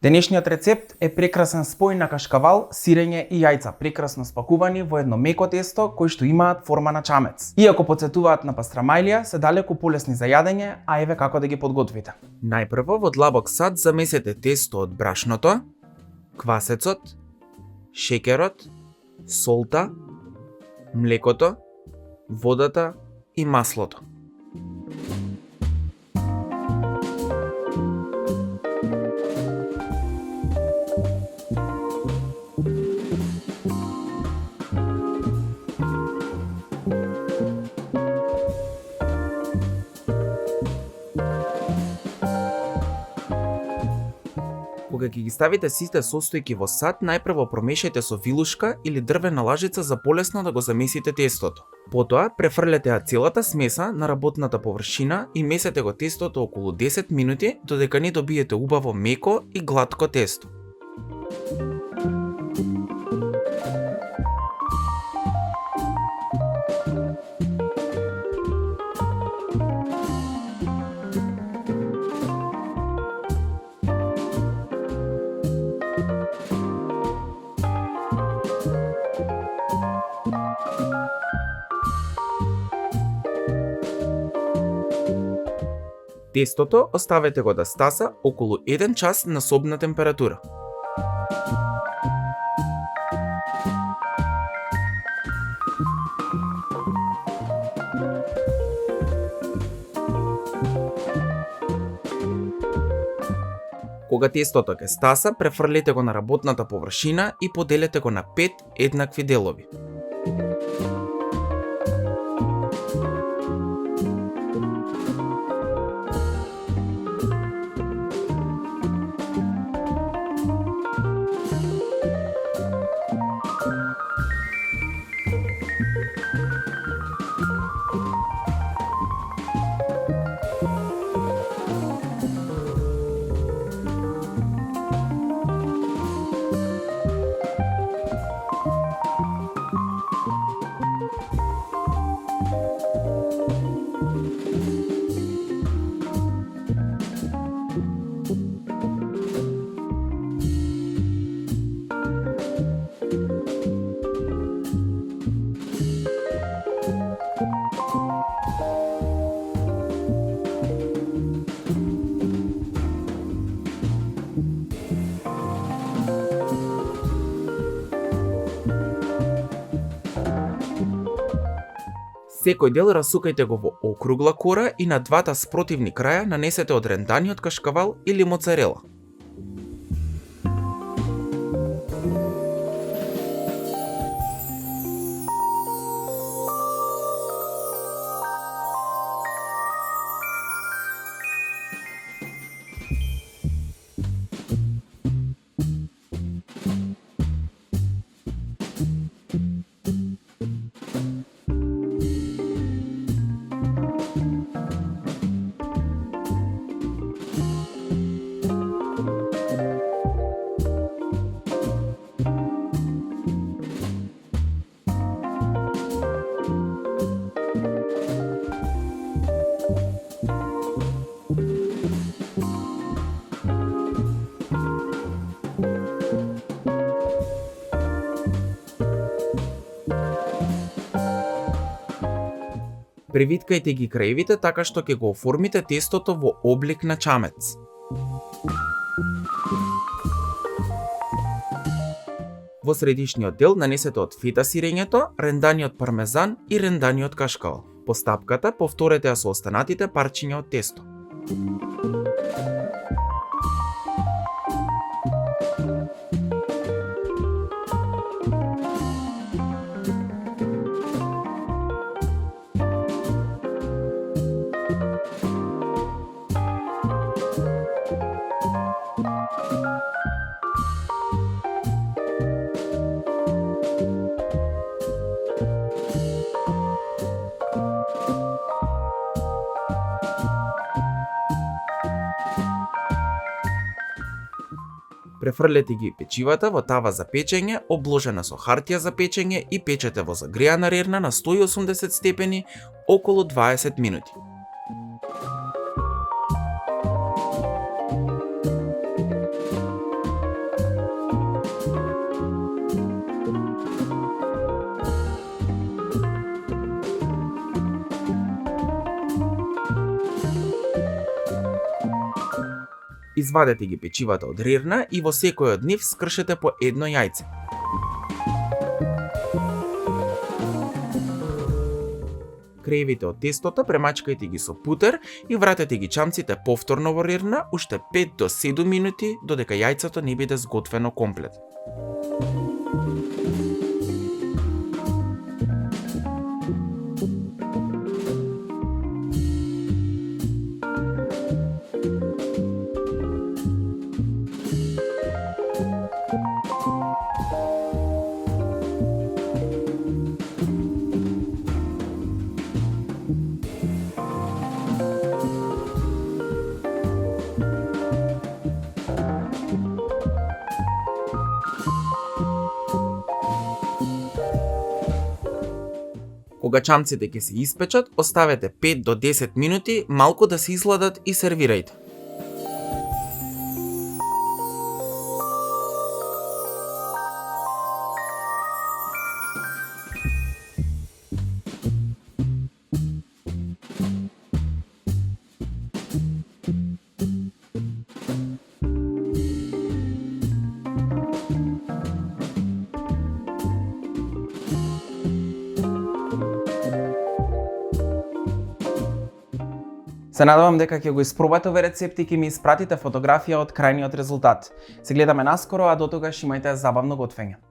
Денешниот рецепт е прекрасен спој на кашкавал, сирење и јајца, прекрасно спакувани во едно меко тесто кои што имаат форма на чамец. Иако потсетуваат на пастрамајлија, се далеку полесни за јадење, а еве како да ги подготвите. Најпрво во длабок сад замесете тесто од брашното, квасецот, шеќерот, солта, млекото, водата и маслото. Кога ќе ги ставите сите состојки во сад, најпрво промешајте со вилушка или дрвена лажица за полесно да го замесите тестото. Потоа префрлете ја целата смеса на работната површина и месете го тестото околу 10 минути додека не добиете убаво меко и глатко тесто. Тестото оставете го да стаса околу 1 час на собна температура. Кога тестото ќе стаса, префрлете го на работната површина и поделете го на 5 еднакви делови. Секој дел расукајте го во округла кора и на двата спротивни краја нанесете од ренданиот кашкавал или моцарела. Превиткајте ги краевите така што ќе го оформите тестото во облик на чамец. Во средишниот дел нанесете од фета сирењето, ренданиот пармезан и ренданиот кашкавал. По стапката повторете ја со останатите парчиња од тесто. Префрлете ги печивата во тава за печење, обложена со хартија за печење и печете во загреана рерна на 180 степени околу 20 минути. Извадете ги печивата од рерна и во секој од нив скршете по едно јајце. Креевите од тестото премачкајте ги со путер и вратете ги чамците повторно во рерна уште 5 до 7 минути додека јајцето не биде сготвено комплет. Кога чамците ќе се испечат, оставете 5 до 10 минути малку да се изладат и сервирајте. Се надевам дека ќе го испробате овој рецепт и ќе ми испратите фотографија од крајниот резултат. Се гледаме наскоро, а до тогаш имајте забавно готвење.